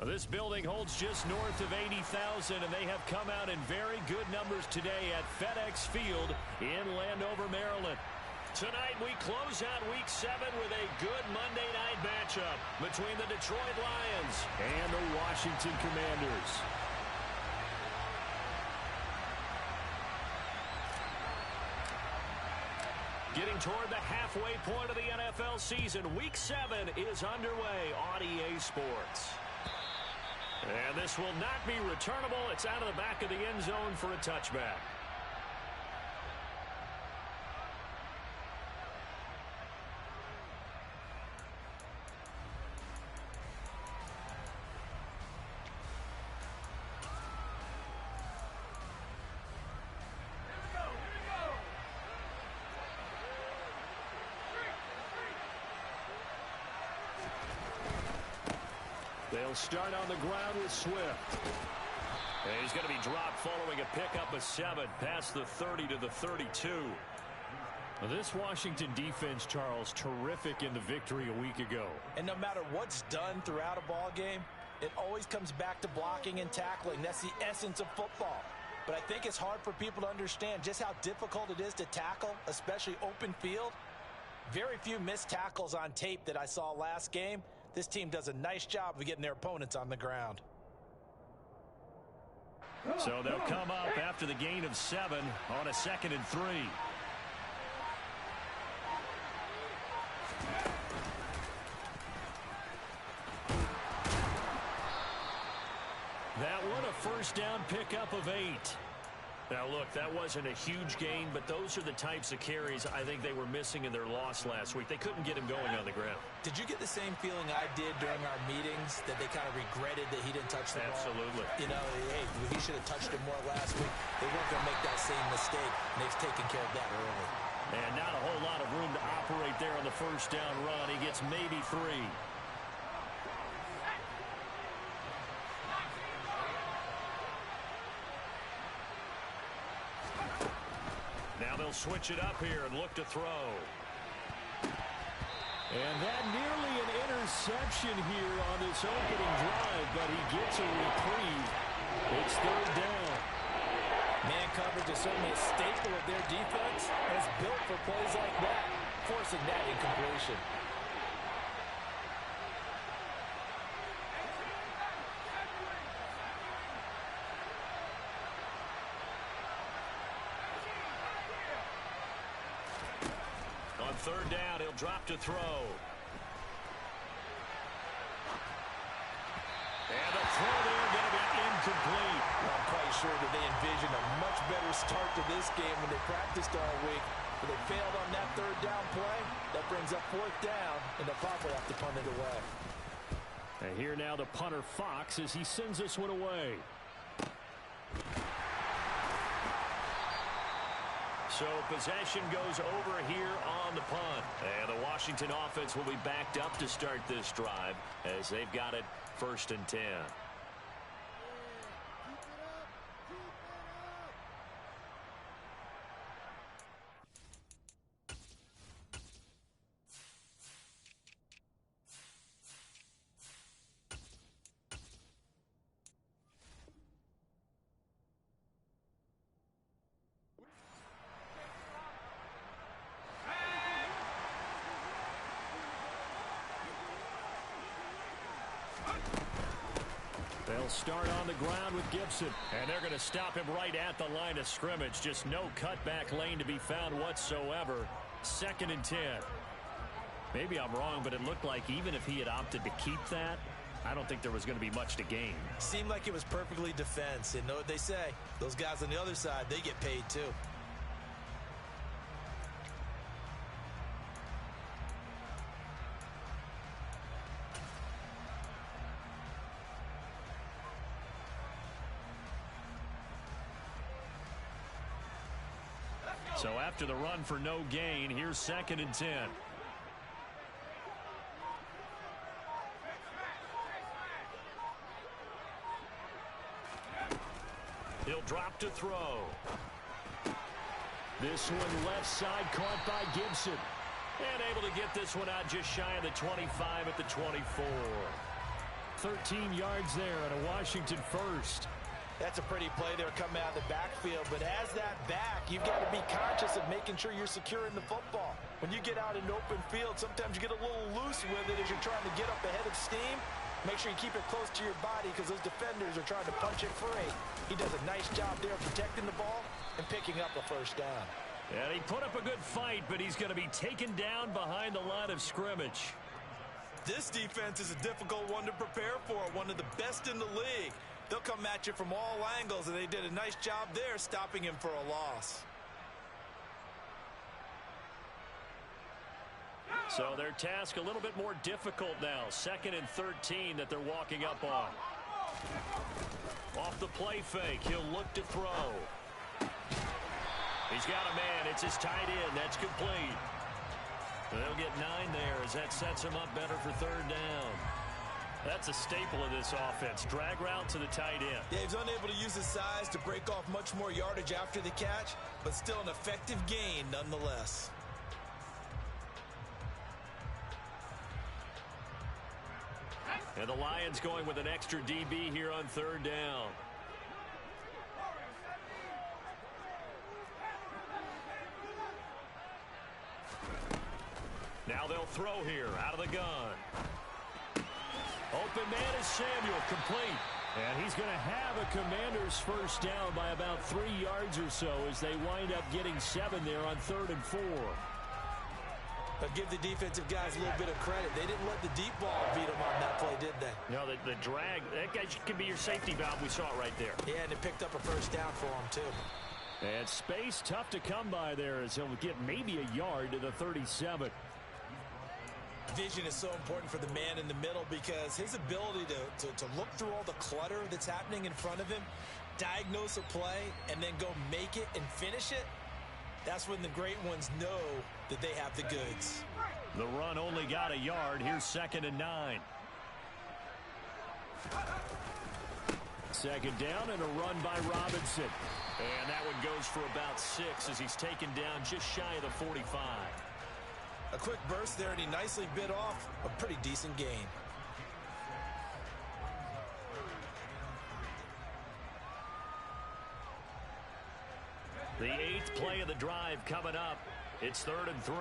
This building holds just north of 80,000, and they have come out in very good numbers today at FedEx Field in Landover, Maryland. Tonight we close out Week 7 with a good Monday night matchup between the Detroit Lions and the Washington Commanders. Getting toward the halfway point of the NFL season, Week 7 is underway on EA Sports. And this will not be returnable. It's out of the back of the end zone for a touchback. They'll start on the ground with Swift. And he's going to be dropped following a pickup of 7 past the 30 to the 32. This Washington defense, Charles, terrific in the victory a week ago. And no matter what's done throughout a ball game, it always comes back to blocking and tackling. That's the essence of football. But I think it's hard for people to understand just how difficult it is to tackle, especially open field. Very few missed tackles on tape that I saw last game. This team does a nice job of getting their opponents on the ground. So they'll come up after the gain of 7 on a 2nd and 3. That one a first down pickup of 8. Now, look, that wasn't a huge gain, but those are the types of carries I think they were missing in their loss last week. They couldn't get him going on the ground. Did you get the same feeling I did during our meetings, that they kind of regretted that he didn't touch the ball? Absolutely. You know, hey, he should have touched it more last week. They weren't going to make that same mistake, and they've taken care of that early. And not a whole lot of room to operate there on the first down run. He gets maybe 3. Now they'll switch it up here and look to throw. And that nearly an interception here on this opening drive, but he gets a reprieve. It's 3rd down. Man coverage is certainly a staple of their defense, and it's built for plays like that, forcing that incompletion. On 3rd down, he'll drop to throw. And the throw there going to be incomplete. Well, I'm quite sure that they envisioned a much better start to this game when they practiced all week. But they failed on that 3rd down play. That brings up 4th down, and they'll probably have to punt it away. And here now the punter Fox as he sends this one away. So possession goes over here on the punt. And the Washington offense will be backed up to start this drive as they've got it 1st and 10. They'll start on the ground with Gibson. And they're going to stop him right at the line of scrimmage. Just no cutback lane to be found whatsoever. 2nd and 10. Maybe I'm wrong, but it looked like even if he had opted to keep that, I don't think there was going to be much to gain. Seemed like it was perfectly defense. And know what they say? Those guys on the other side, they get paid too. So after the run for no gain, here's 2nd and 10. He'll drop to throw. This one left side caught by Gibson. And able to get this one out just shy of the 25 at the 24. 13 yards there and a Washington first. That's a pretty play there coming out of the backfield, but as that back, you've got to be conscious of making sure you're securing the football. When you get out in open field, sometimes you get a little loose with it as you're trying to get up ahead of steam. Make sure you keep it close to your body because those defenders are trying to punch it free. He does a nice job there protecting the ball and picking up a first down. And he put up a good fight, but he's going to be taken down behind the line of scrimmage. This defense is a difficult one to prepare for, one of the best in the league. They'll come at you from all angles, and they did a nice job there stopping him for a loss. So their task a little bit more difficult now. 2nd and 13 that they're walking up on. Off the play fake, he'll look to throw. He's got a man. It's his tight end. That's complete. They'll get 9 there as that sets him up better for 3rd down. That's a staple of this offense. Drag route to the tight end. Yeah, he's unable to use his size to break off much more yardage after the catch, but still an effective gain nonetheless. And the Lions going with an extra DB here on 3rd down. Now they'll throw here out of the gun. Open man is Samuel, complete. And he's going to have a Commanders first down by about 3 yards or so as they wind up getting 7 there on 3rd and 4. But give the defensive guys a little bit of credit. They didn't let the deep ball beat them on that play, did they? No, the drag, that guy can be your safety valve. We saw it right there. Yeah, and it picked up a first down for him, too. And space tough to come by there as he'll get maybe a yard to the 37. Vision is so important for the man in the middle because his ability to look through all the clutter that's happening in front of him, diagnose a play, and then go make it and finish it, that's when the great ones know that they have the goods. The run only got a yard. Here's 2nd and 9. 2nd down and a run by Robinson. And that one goes for about 6 as he's taken down just shy of the 45. A quick burst there, and he nicely bit off a pretty decent gain. The 8th play of the drive coming up. It's 3rd and 3.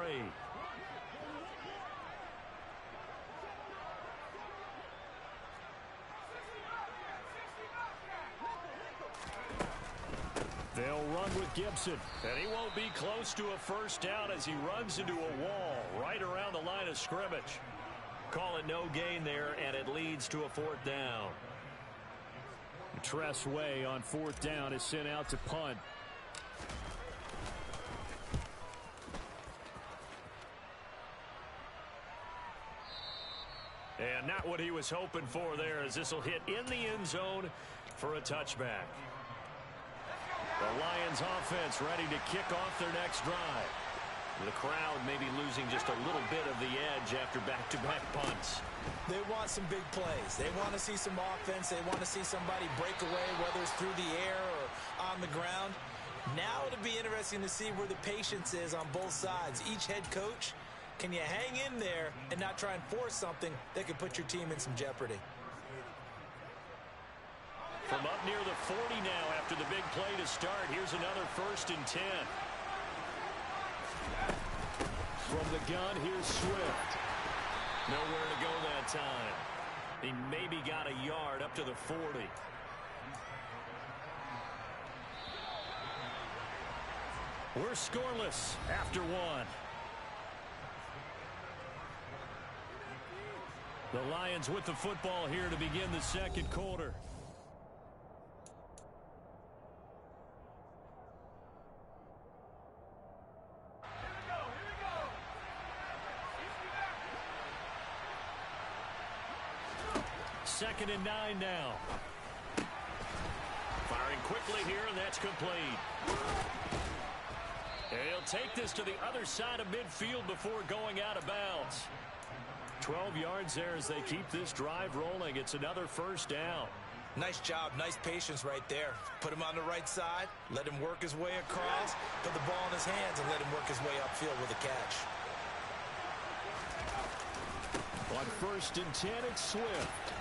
They'll run with Gibson, and he won't be close to a first down as he runs into a wall right around the line of scrimmage. Call it no gain there, and it leads to a 4th down. Tress Way on 4th down is sent out to punt. And not what he was hoping for there as this will hit in the end zone for a touchback. The Lions offense ready to kick off their next drive. The crowd may be losing just a little bit of the edge after back-to-back punts. They want some big plays. They want to see some offense. They want to see somebody break away, whether it's through the air or on the ground. Now it'll be interesting to see where the patience is on both sides. Each head coach, can you hang in there and not try and force something that could put your team in some jeopardy? From up near the 40 now after the big play to start, here's another 1st and 10. From the gun, here's Swift. Nowhere to go that time. He maybe got a yard up to the 40. We're scoreless after 1. The Lions with the football here to begin the 2nd quarter. Second and 9 now. Firing quickly here, and that's complete. And he'll take this to the other side of midfield before going out of bounds. 12 yards there as they keep this drive rolling. It's another 1st down. Nice job, nice patience right there. Put him on the right side, let him work his way across, put the ball in his hands, and let him work his way upfield with a catch. On 1st and 10, it's Swift.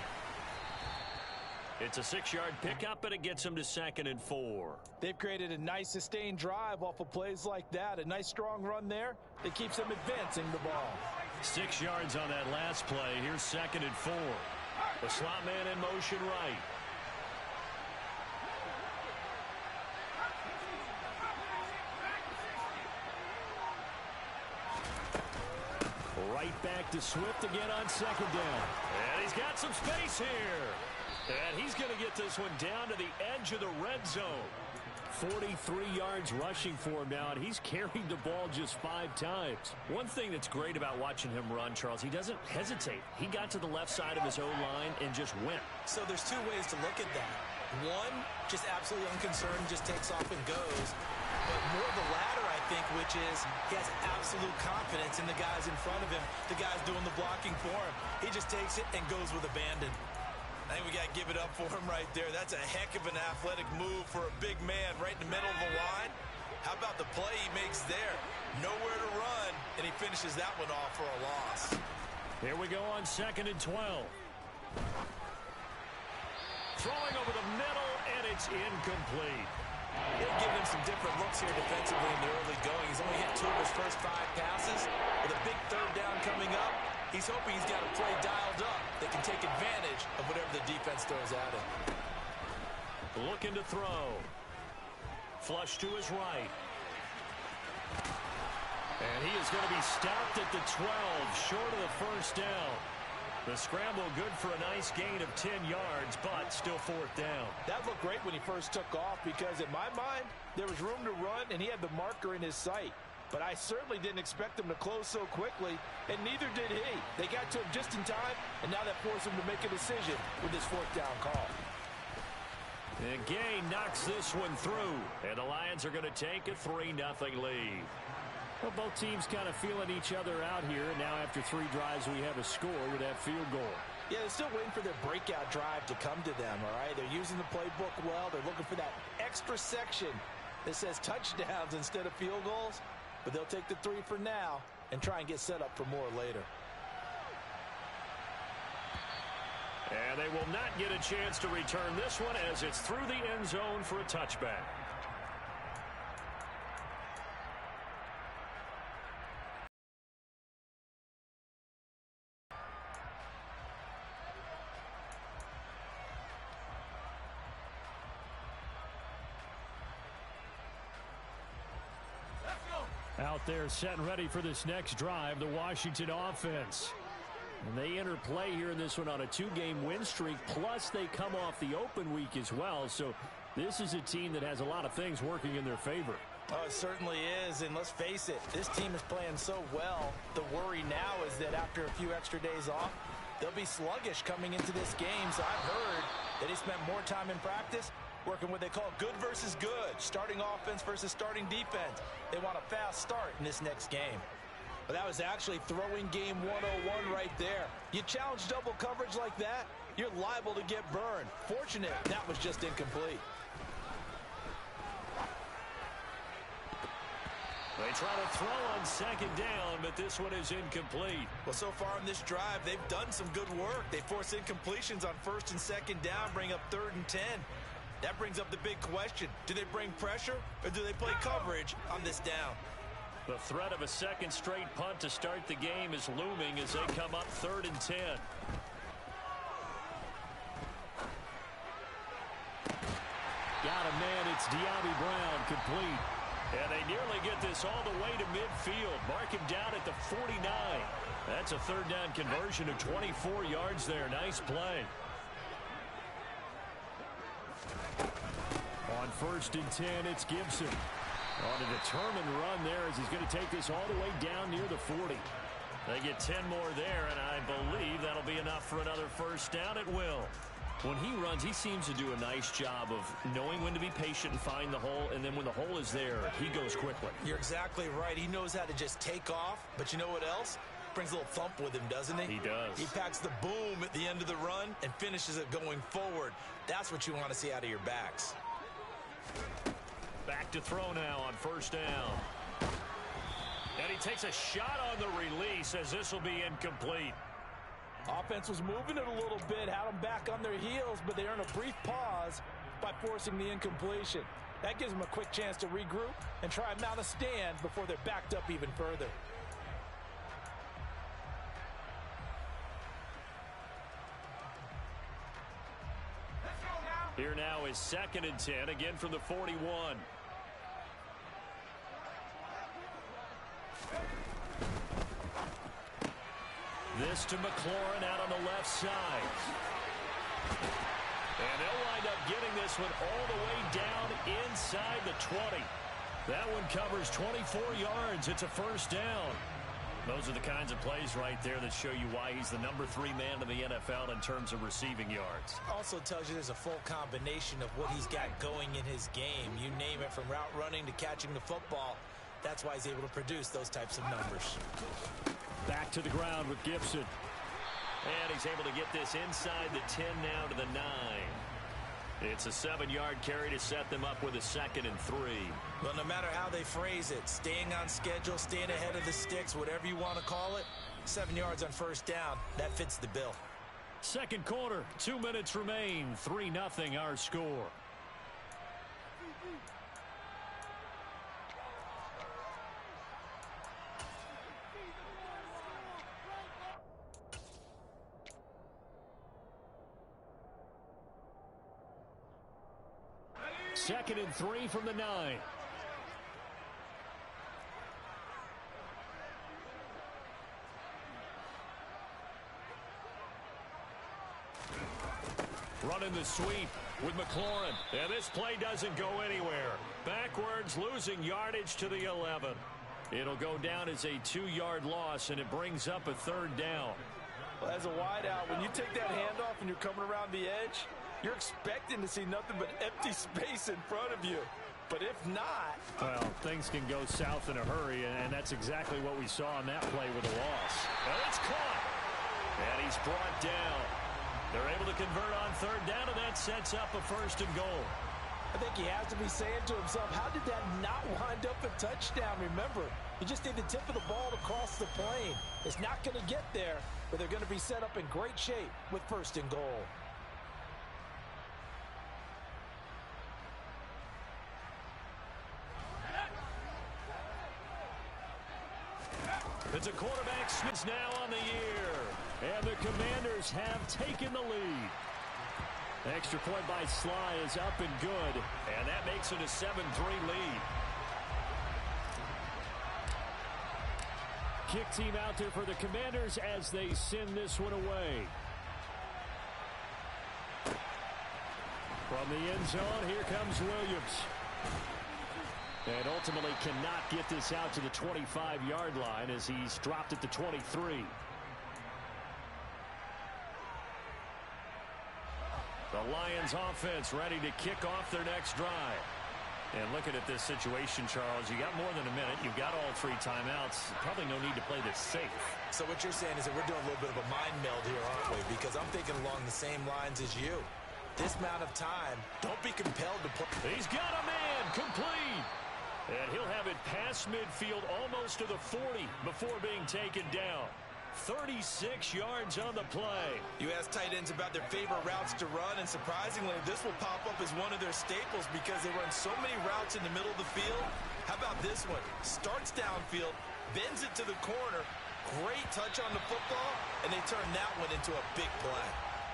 It's a 6-yard pickup, and it gets him to 2nd and 4. They've created a nice sustained drive off of plays like that. A nice strong run there that keeps them advancing the ball. 6 yards on that last play. Here's 2nd and 4. The slot man in motion right. Right back to Swift again on 2nd down. And he's got some space here. And he's going to get this one down to the edge of the red zone. 43 yards rushing for him now, and he's carried the ball just 5 times. One thing that's great about watching him run, Charles, he doesn't hesitate. He got to the left side of his own line and just went. So there's 2 ways to look at that. One, just absolutely unconcerned, just takes off and goes. But more the latter, I think, which is he has absolute confidence in the guys in front of him, the guys doing the blocking for him. He just takes it and goes with abandon. I think we got to give it up for him right there. That's a heck of an athletic move for a big man right in the middle of the line. How about the play he makes there? Nowhere to run, and he finishes that one off for a loss. Here we go on 2nd and 12. Throwing over the middle, and it's incomplete. They've given him some different looks here defensively in the early going. He's only hit 2 of his first 5 passes. With a big 3rd down coming up, he's hoping he's got a play dialed up that can take advantage of whatever the defense throws at him. Looking to throw. Flush to his right. And he is going to be stopped at the 12, short of the first down. The scramble good for a nice gain of 10 yards, but still 4th down. That looked great when he first took off because, in my mind, there was room to run, and he had the marker in his sight. But I certainly didn't expect him to close so quickly, and neither did he. They got to him just in time, and now that forced him to make a decision with his 4th down call. And Gay knocks this one through, and the Lions are going to take a 3-0 lead. Well, both teams kind of feeling each other out here, and now after 3 drives, we have a score with that field goal. Yeah, they're still waiting for their breakout drive to come to them, all right? They're using the playbook well. They're looking for that extra section that says touchdowns instead of field goals. But they'll take the 3 for now and try and get set up for more later. And they will not get a chance to return this one as it's through the end zone for a touchback. Out there set and ready for this next drive, the Washington offense. And they enter play here in this one on a 2-game win streak, plus they come off the open week as well. So this is a team that has a lot of things working in their favor. Oh, it certainly is, and let's face it, this team is playing so well. The worry now is that after a few extra days off, they'll be sluggish coming into this game. So I've heard that he spent more time in practice working what they call good versus good, starting offense versus starting defense. They want a fast start in this next game. But that was actually throwing game 101 right there. You challenge double coverage like that, you're liable to get burned. Fortunate that was just incomplete. They try to throw on 2nd down, but this one is incomplete. Well, so far on this drive, they've done some good work. They force incompletions on 1st and 2nd down, bring up 3rd and 10. That brings up the big question. Do they bring pressure or do they play coverage on this down? The threat of a 2nd straight punt to start the game is looming as they come up 3rd and 10. Got a man, it's De'Ami Brown, complete. And they nearly get this all the way to midfield. Mark him down at the 49. That's a 3rd down conversion of 24 yards there. Nice play. On 1st and 10, it's Gibson. On a determined run there as he's going to take this all the way down near the 40. They get 10 more there, and I believe that'll be enough for another 1st down at will. When he runs, he seems to do a nice job of knowing when to be patient and find the hole, and then when the hole is there, he goes quickly. You're exactly right. He knows how to just take off, but you know what else? Brings a little thump with him, doesn't he? He does. He packs the boom at the end of the run and finishes it going forward. That's what you want to see out of your backs. Back to throw now on 1st down. And he takes a shot on the release as this will be incomplete. Offense was moving it a little bit, had them back on their heels, but they earned a brief pause by forcing the incompletion. That gives them a quick chance to regroup and try and mount a stand before they're backed up even further. Here now is 2nd and 10, again from the 41. This to McLaurin out on the left side. And they'll wind up getting this one all the way down inside the 20. That one covers 24 yards. It's a first down. Those are the kinds of plays right there that show you why he's the number 3 man in the NFL in terms of receiving yards. Also tells you there's a full combination of what he's got going in his game. You name it, from route running to catching the football. That's why he's able to produce those types of numbers. Back to the ground with Gibson. And he's able to get this inside the 10 now to the 9. It's a 7-yard carry to set them up with a 2nd and 3. Well, no matter how they phrase it, staying on schedule, staying ahead of the sticks, whatever you want to call it, 7 yards on first down, that fits the bill. Second quarter, 2 minutes remain. 3-0 our score. Second and 3 from the 9. Running the sweep with McLaurin. And this play doesn't go anywhere. Backwards, losing yardage to the 11. It'll go down as a 2-yard loss, and it brings up a 3rd down. Well, as a wideout, when you take that handoff and you're coming around the edge, you're expecting to see nothing but empty space in front of you. But if not... Well, things can go south in a hurry, and that's exactly what we saw on that play with a loss. Well, it's caught. And he's brought down. They're able to convert on 3rd down, and that sets up a 1st and goal. I think he has to be saying to himself, how did that not wind up a touchdown? Remember, he just need the tip of the ball to cross the plane. It's not going to get there, but they're going to be set up in great shape with 1st and goal. It's a quarterback Smith's now on the year. And the Commanders have taken the lead. Extra point by Sly is up and good. And that makes it a 7-3 lead. Kick team out there for the Commanders as they send this one away. From the end zone, here comes Williams. And ultimately cannot get this out to the 25-yard line as he's dropped at the 23. The Lions offense ready to kick off their next drive. And looking at this situation, Charles, you got more than a minute. You've got all 3 timeouts. Probably no need to play this safe. So what you're saying is that we're doing a little bit of a mind meld here, aren't we? Because I'm thinking along the same lines as you. This amount of time, don't be compelled to play. He's got a man, complete. And he'll have it past midfield almost to the 40 before being taken down. 36 yards on the play. You ask tight ends about their favorite routes to run, and surprisingly, this will pop up as one of their staples because they run so many routes in the middle of the field. How about this one? Starts downfield, bends it to the corner, great touch on the football, and they turn that one into a big play.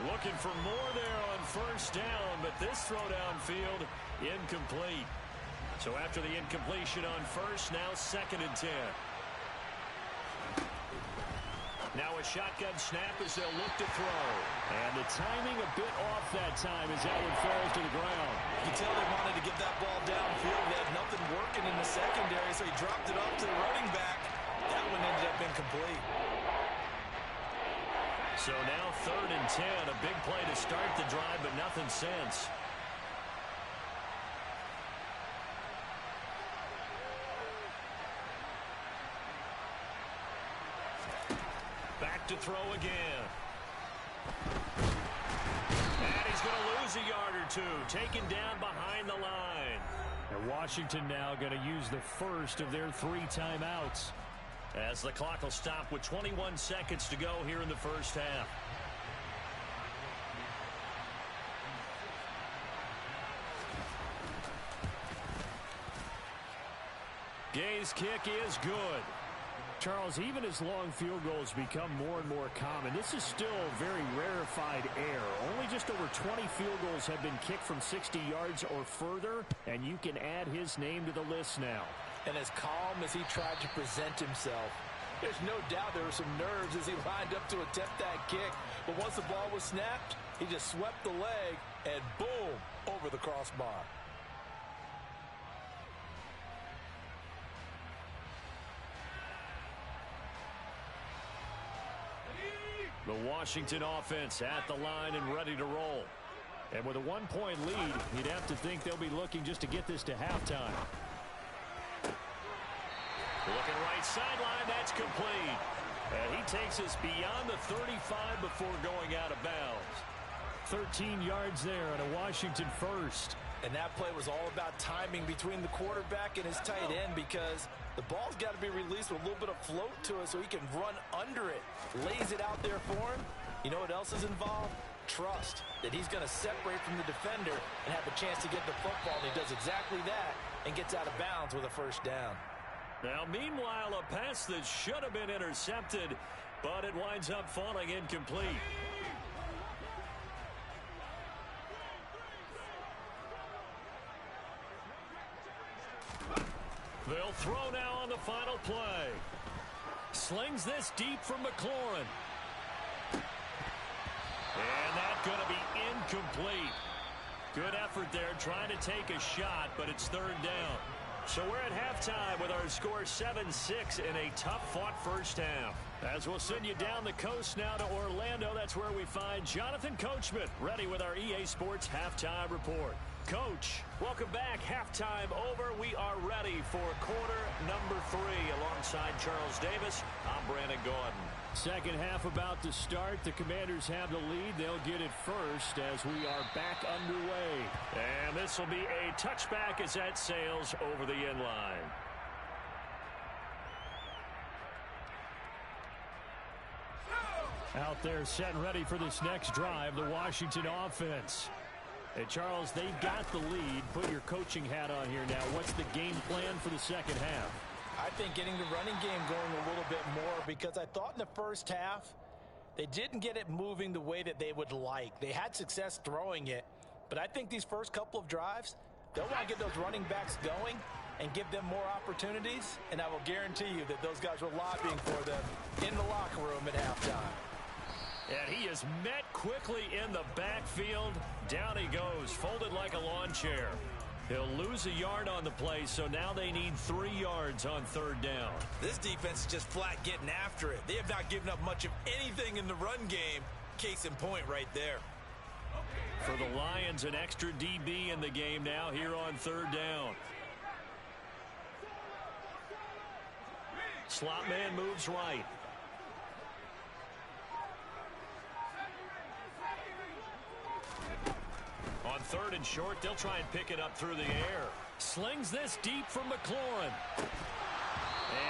Looking for more there on 1st down, but this throw downfield incomplete. So after the incompletion on 1st, now 2nd and 10. Now a shotgun snap as they'll look to throw. And the timing a bit off that time as that one falls to the ground. You can tell they wanted to get that ball downfield. They had nothing working in the secondary, so he dropped it off to the running back. That one ended up incomplete. So now 3rd and 10. A big play to start the drive, but nothing since. Back to throw again. And he's going to lose a yard or 2. Taken down behind the line. And Washington now going to use the first of their 3 timeouts. as the clock will stop with 21 seconds to go here in the first half. Gay's kick is good. Charles, even as long field goals become more and more common, this is still very rarefied air. Only just over 20 field goals have been kicked from 60 yards or further, and you can add his name to the list now. And as calm as he tried to present himself, there's no doubt there were some nerves as he lined up to attempt that kick. But once the ball was snapped, he just swept the leg and boom, over the crossbar. The Washington offense at the line and ready to roll. And with a one-point lead, you'd have to think they'll be looking just to get this to halftime. Looking right sideline, that's complete. And he takes us beyond the 35 before going out of bounds. 13 yards there on a Washington first. And that play was all about timing between the quarterback and his tight end, because the ball's got to be released with a little bit of float to it so he can run under it. Lays it out there for him. You know what else is involved? Trust that he's going to separate from the defender and have a chance to get the football. And he does exactly that and gets out of bounds with a first down. Now, meanwhile, a pass that should have been intercepted, but it winds up falling incomplete. They'll throw now on the final play. Slings this deep from McLaurin. And that's going to be incomplete. Good effort there trying to take a shot, but it's third down. So we're at halftime with our score 7-6 in a tough-fought first half. As we'll send you down the coast now to Orlando, that's where we find Jonathan Coachman ready with our EA Sports Halftime Report. Coach, welcome back. Halftime over. We are ready for quarter number 3 alongside Charles Davis. I'm Brandon Gaudin. Second half about to start. The Commanders have the lead. They'll get it first as we are back underway. And this will be a touchback as that sails over the end line. Out there set and ready for this next drive, the Washington offense. Hey, Charles, they've got the lead. Put your coaching hat on here now. What's the game plan for the second half? I think getting the running game going a little bit more, because I thought in the first half they didn't get it moving the way that they would like. They had success throwing it, but I think these first couple of drives, they'll want to get those running backs going and give them more opportunities, and I will guarantee you that those guys were lobbying for them in the locker room at halftime. And he is met quickly in the backfield. Down he goes, folded like a lawn chair. He'll lose a yard on the play, so now they need 3 yards on third down. This defense is just flat getting after it. They have not given up much of anything in the run game. Case in point right there. For the Lions, an extra DB in the game now here on third down. Slot man moves right. On third and short, they'll try and pick it up through the air. Slings this deep from McLaurin.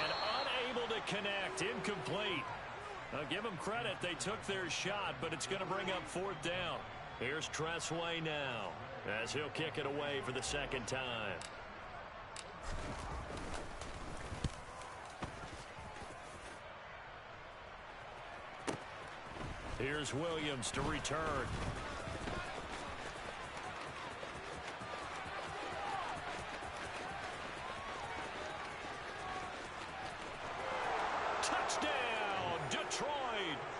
And unable to connect. Incomplete. Now, give them credit. They took their shot, but it's going to bring up fourth down. Here's Tressway now as he'll kick it away for the second time. Here's Williams to return. Touchdown, Detroit.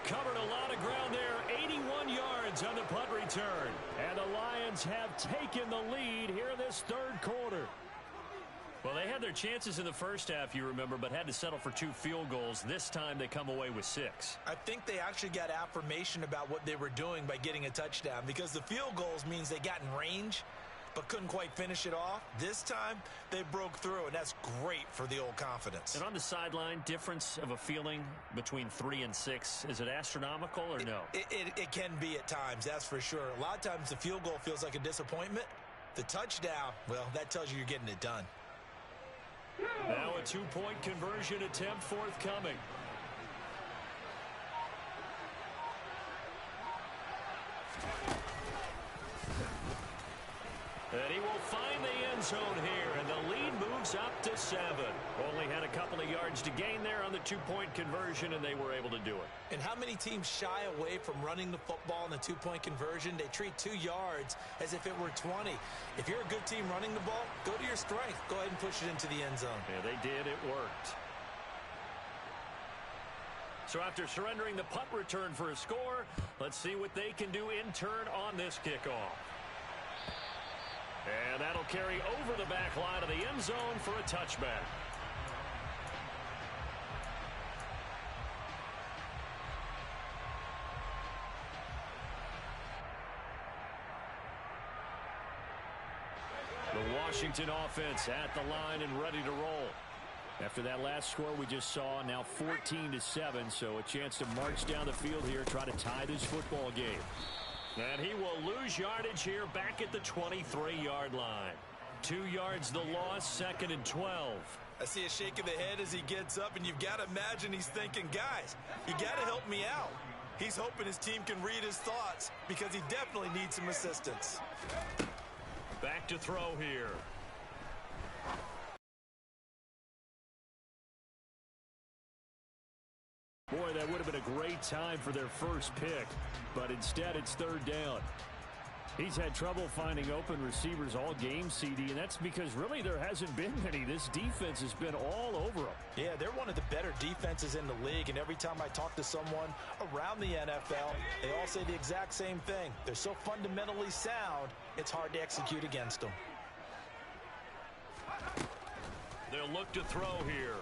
Covered a lot of ground there. 81 yards on the punt return. And the Lions have taken the lead here in this third quarter. Well, they had their chances in the first half, you remember, but had to settle for 2 field goals. This time they come away with 6. I think they actually got affirmation about what they were doing by getting a touchdown, because the field goals means they got in range but couldn't quite finish it off. This time they broke through, and that's great for the old confidence. And on the sideline, difference of a feeling between 3 and 6, is it astronomical or no? It can be at times, that's for sure. A lot of times the field goal feels like a disappointment. The touchdown, well, that tells you you're getting it done. Now a two-point conversion attempt forthcoming. And he will find the end zone here, and the lead moves up to 7. Only had a couple of yards to gain there on the two-point conversion, and they were able to do it. And how many teams shy away from running the football in the two-point conversion? They treat 2 yards as if it were 20. If you're a good team running the ball, go to your strength. Go ahead and push it into the end zone. Yeah, they did. It worked. So after surrendering the punt return for a score, let's see what they can do in turn on this kickoff. And that'll carry over the back line of the end zone for a touchback. The Washington offense at the line and ready to roll. After that last score we just saw, now 14-7, so a chance to march down the field here, try to tie this football game. And he will lose yardage here back at the 23-yard line. 2 yards the loss, 2nd and 12. I see a shake of the head as he gets up, and you've got to imagine he's thinking, guys, you got to help me out. He's hoping his team can read his thoughts because he definitely needs some assistance. Back to throw here. Boy, that would have been a great time for their first pick, but instead it's 3rd down. He's had trouble finding open receivers all game, CD, and that's because really there hasn't been many. This defense has been all over them. Yeah, they're one of the better defenses in the league, and every time I talk to someone around the NFL, they all say the exact same thing. They're so fundamentally sound, it's hard to execute against them. They'll look to throw here.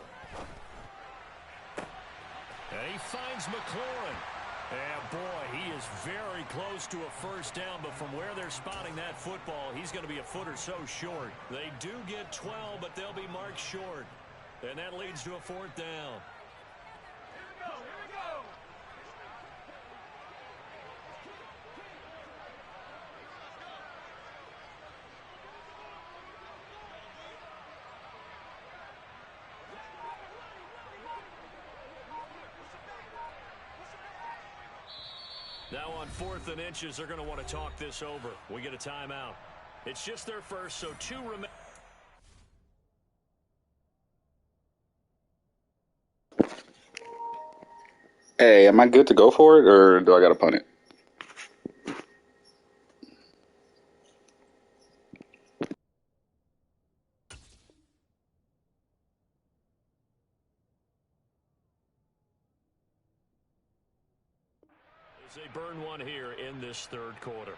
And he finds McLaurin. And boy, he is very close to a first down, but from where they're spotting that football, he's going to be a foot or so short. They do get 12, but they'll be marked short. And that leads to a 4th down. Here we go. Now on 4th and inches, they're going to want to talk this over. We get a timeout. It's just their first, so 2 remain. Hey, am I good to go for it, or do I got to punt it? They burn one here in this 3rd quarter.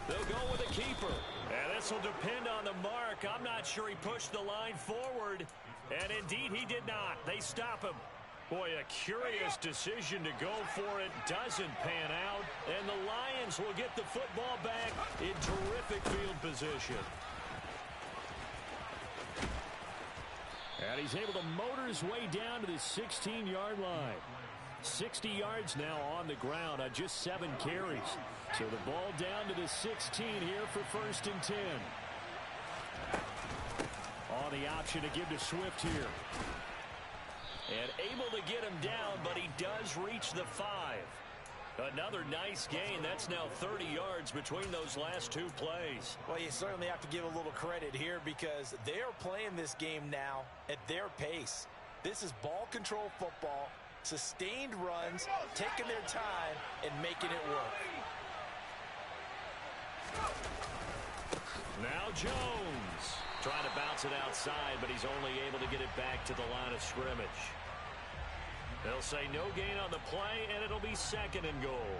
They'll go with a keeper. And this will depend on the mark. I'm not sure he pushed the line forward. And indeed, he did not. They stop him. Boy, a curious decision to go for it. Doesn't pan out. And the Lions will get the football back in terrific field position. And he's able to motor his way down to the 16-yard line. 60 yards now on the ground on just 7 carries. So the ball down to the 16 here for 1st and 10. On the option to give to Swift here. And able to get him down, but he does reach the 5. Another nice gain. That's now 30 yards between those last 2 plays. Well, you certainly have to give a little credit here because they are playing this game now at their pace. This is ball control football, sustained runs, taking their time, and making it work. Now Jones trying to bounce it outside, but he's only able to get it back to the line of scrimmage. They'll say no gain on the play, and it'll be 2nd and goal.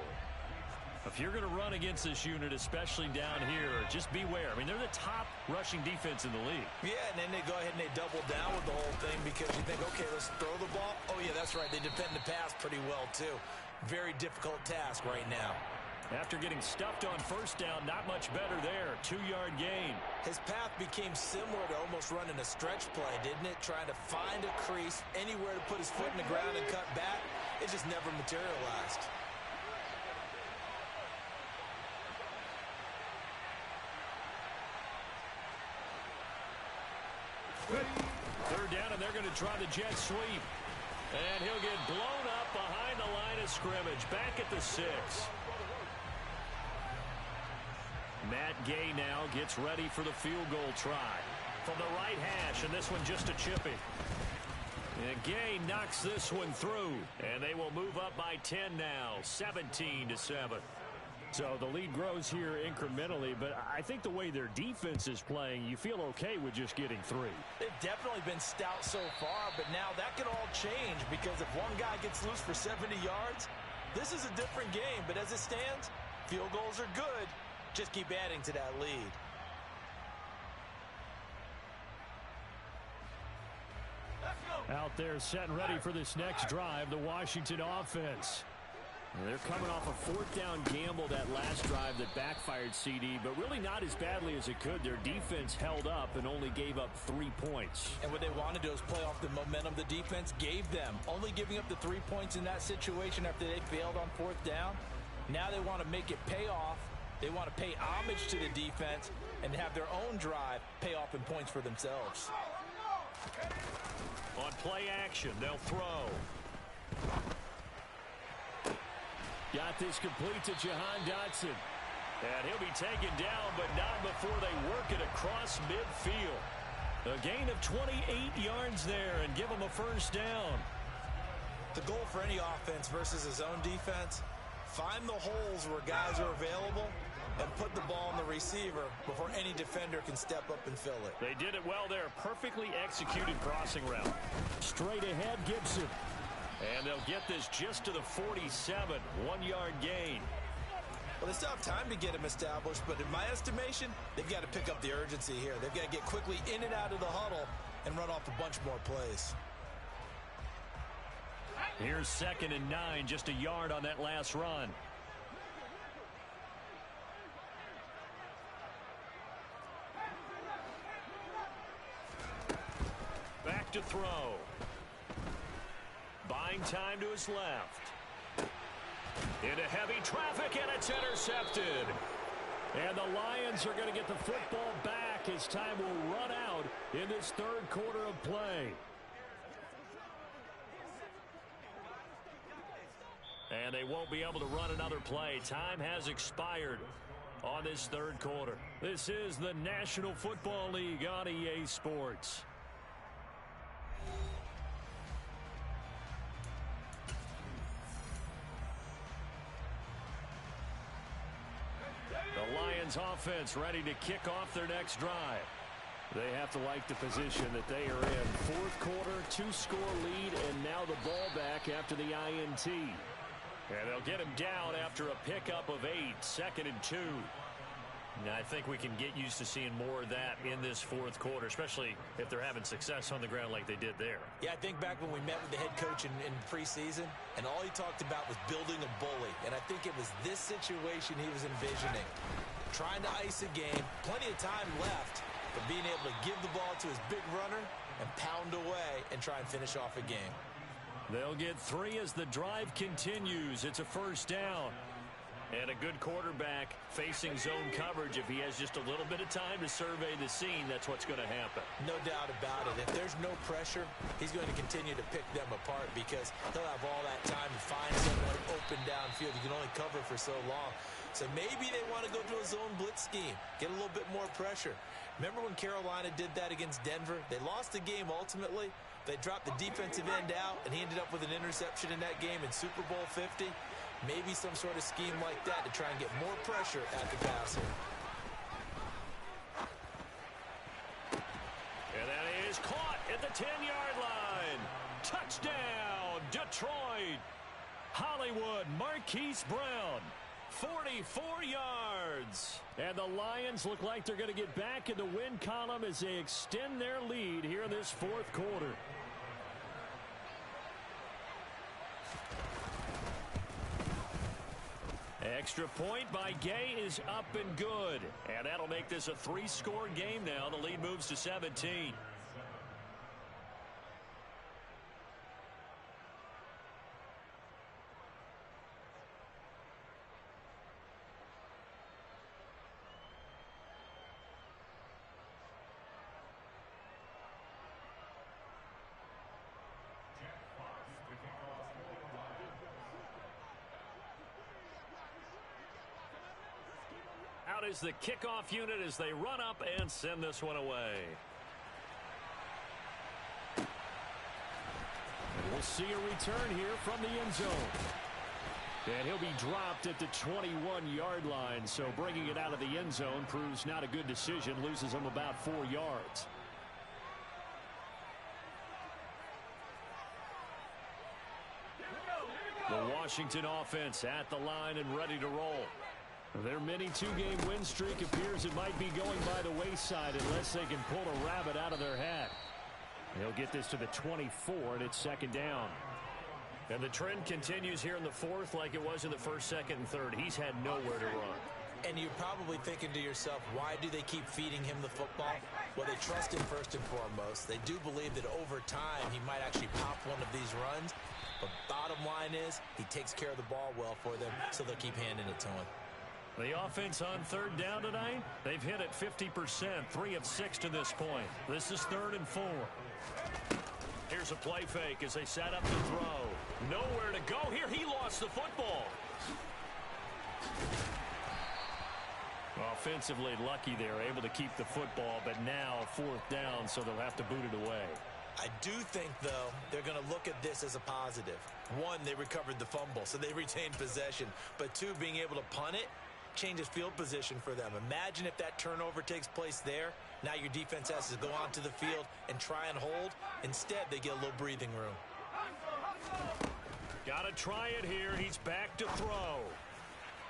If you're going to run against this unit, especially down here, just beware. I mean, they're the top rushing defense in the league. Yeah, and then they go ahead and they double down with the whole thing because you think, okay, let's throw the ball. Oh, yeah, that's right. They defend the pass pretty well, too. Very difficult task right now. After getting stuffed on first down, not much better there. 2-yard gain. His path became similar to almost running a stretch play, didn't it? Trying to find a crease, anywhere to put his foot in the ground and cut back. It just never materialized. Third down, and they're going to try the jet sweep. And he'll get blown up behind the line of scrimmage. Back at the 6. Matt Gay now gets ready for the field goal try. From the right hash, and this one just a chippy. And Gay knocks this one through. And they will move up by 10 now, 17-7. So the lead grows here incrementally, but I think the way their defense is playing, you feel okay with just getting 3. They've definitely been stout so far, but now that can all change because if one guy gets loose for 70 yards, this is a different game. But as it stands, field goals are good. Just keep adding to that lead. Out there set and ready for this next drive, the Washington offense. They're coming off a 4th down gamble that last drive that backfired, CD, but really not as badly as it could. Their defense held up and only gave up 3 points. And what they want to do is play off the momentum the defense gave them. Only giving up the 3 points in that situation after they failed on 4th down. Now they want to make it pay off. They want to pay homage to the defense and have their own drive pay off in points for themselves. On play action, they'll throw. Got this complete to Jahan Dotson. And he'll be taken down, but not before they work it across midfield. A gain of 28 yards there and give him a first down. The goal for any offense versus his own defense, find the holes where guys are available and put the ball on the receiver before any defender can step up and fill it. They did it well there. Perfectly executed crossing route. Straight ahead, Gibson. And they'll get this just to the 47. 1-yard gain. Well, they still have time to get him established, but in my estimation, they've got to pick up the urgency here. They've got to get quickly in and out of the huddle and run off a bunch more plays. Here's 2nd and 9, just a yard on that last run. Back to throw. Buying time to his left. Into heavy traffic, and it's intercepted. And the Lions are going to get the football back as time will run out in this 3rd quarter of play. And they won't be able to run another play. Time has expired on this 3rd quarter. This is the National Football League on EA Sports. The Lions offense ready to kick off their next drive. They have to like the position that they are in. 4th quarter, 2-score lead, and now the ball back after the INT. And they'll get him down after a pickup of 8, 2nd and 2. Now, I think we can get used to seeing more of that in this 4th quarter, especially if they're having success on the ground like they did there. Yeah, I think back when we met with the head coach in preseason, and all he talked about was building a bully. And I think it was this situation he was envisioning. Trying to ice a game, plenty of time left, but being able to give the ball to his big runner and pound away and try and finish off a game. They'll get 3 as the drive continues. It's a first down. And a good quarterback facing zone coverage. If he has just a little bit of time to survey the scene, that's what's going to happen. No doubt about it. If there's no pressure, he's going to continue to pick them apart because he'll have all that time to find someone open downfield. You can only cover for so long. So maybe they want to go to a zone blitz scheme, get a little bit more pressure. Remember when Carolina did that against Denver? They lost the game ultimately. They dropped the defensive end out, and he ended up with an interception in that game in Super Bowl 50. Maybe some sort of scheme like that to try and get more pressure at the passer. And that is caught at the 10-yard line. Touchdown, Detroit. Hollywood Marquise Brown. 44 yards. And the Lions look like they're going to get back in the win column as they extend their lead here in this fourth quarter. Extra point by Gay is up and good. And that'll make this a 3-score game now. The lead moves to 17. Out is the kickoff unit as they run up and send this one away. And we'll see a return here from the end zone. And he'll be dropped at the 21-yard line, so bringing it out of the end zone proves not a good decision, loses him about 4 yards. The Washington offense at the line and ready to roll. Their mini 2-game win streak appears it might be going by the wayside unless they can pull a rabbit out of their hat. They'll get this to the 24, and it's second down. And the trend continues here in the fourth like it was in the first, second, and third. He's had nowhere to run. And you're probably thinking to yourself, why do they keep feeding him the football? Well, they trust him first and foremost. They do believe that over time he might actually pop one of these runs. But bottom line is he takes care of the ball well for them, so they'll keep handing it to him. The offense on third down tonight, they've hit it 50%, 3 of 6 to this point. This is 3rd and 4. Here's a play fake as they set up to throw. Nowhere to go here. He lost the football. Offensively lucky they're able to keep the football, but now 4th down, so they'll have to boot it away. I do think, though, they're going to look at this as a positive. 1, they recovered the fumble, so they retained possession. But 2, being able to punt it changes field position for them. Imagine if that turnover takes place there. Now your defense has to go onto the field and try and hold. Instead, they get a little breathing room. Got to try it here. He's back to throw.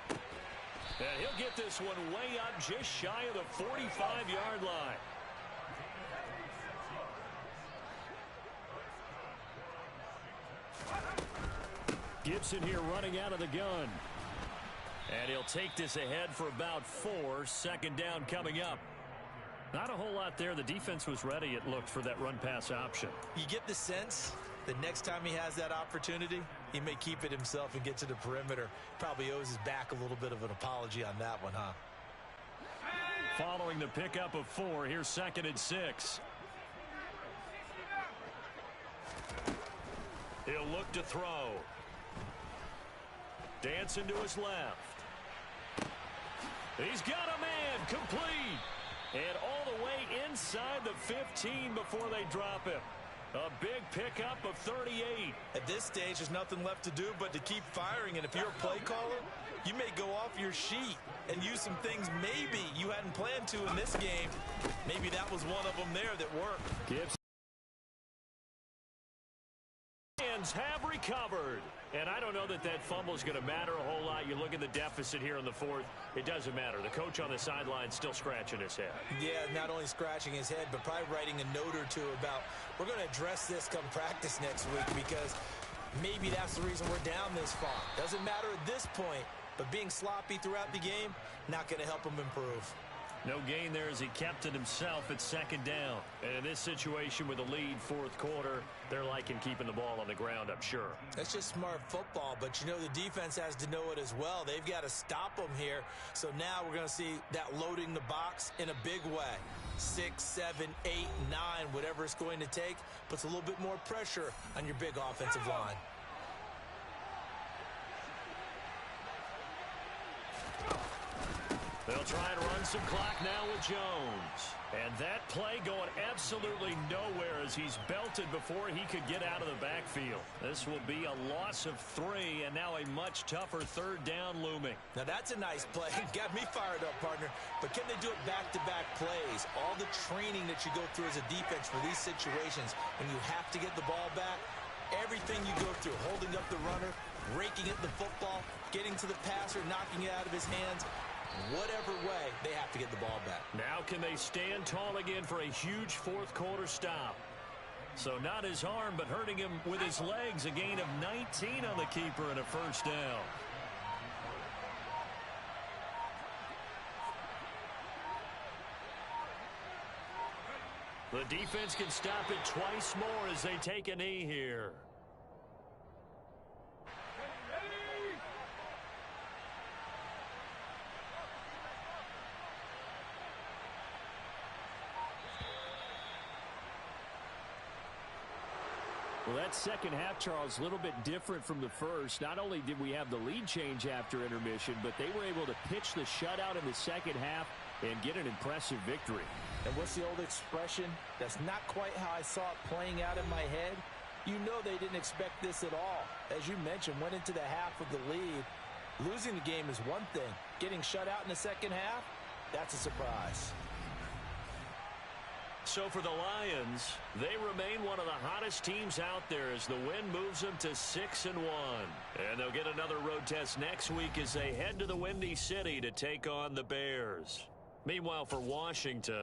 And he'll get this one way up just shy of the 45-yard line. Gibson here running out of the gun. And he'll take this ahead for about 4. Second down coming up. Not a whole lot there. The defense was ready, it looked, for that run-pass option. You get the sense that next time he has that opportunity, he may keep it himself and get to the perimeter. Probably owes his back a little bit of an apology on that one, huh? Following the pickup of 4, here's 2nd and 6. He'll look to throw. Dancing to his left. He's got a man, complete. And all the way inside the 15 before they drop him. A big pickup of 38. At this stage, there's nothing left to do but to keep firing. And if you're a play caller, you may go off your sheet and use some things maybe you hadn't planned to in this game. Maybe that was one of them there that worked. Gibbs. Have recovered. And I don't know that that fumble is going to matter a whole lot. You look at the deficit here in the 4th. It doesn't matter. The coach on the sideline still scratching his head. Yeah, not only scratching his head, but probably writing a note or two about we're going to address this come practice next week because maybe that's the reason we're down this far. Doesn't matter at this point, but being sloppy throughout the game, not going to help him improve. No gain there as he kept it himself at 2nd down. And in this situation with a lead 4th quarter, they're liking keeping the ball on the ground, I'm sure. That's just smart football, but you know the defense has to know it as well. They've got to stop them here. So now we're going to see that loading the box in a big way. 6, 7, 8, 9, whatever it's going to take, puts a little bit more pressure on your big offensive line. They'll try and run some clock now with Jones. And that play going absolutely nowhere as he's belted before he could get out of the backfield. This will be a loss of 3, and now a much tougher 3rd down looming. Now that's a nice play. Got me fired up, partner. But can they do it back-to-back plays? All the training that you go through as a defense for these situations, when you have to get the ball back, Everything you go through, holding up the runner, raking at the football, getting to the passer, knocking it out of his hands, whatever way, they have to get the ball back. Now can they stand tall again for a huge fourth quarter stop? So not his arm, but hurting him with his legs. A gain of 19 on the keeper and a first down. The defense can stop it twice more as they take a knee here. Well, that second half, Charles, a little bit different from the first. Not only did we have the lead change after intermission, but they were able to pitch the shutout in the second half and get an impressive victory. And what's the old expression? That's not quite how I saw it playing out in my head. You know they didn't expect this at all. As you mentioned, went into the half with the lead. Losing the game is one thing. Getting shut out in the second half, that's a surprise. So for the Lions, they remain one of the hottest teams out there as the win moves them to 6-1. And they'll get another road test next week as they head to the Windy City to take on the Bears. Meanwhile, for Washington,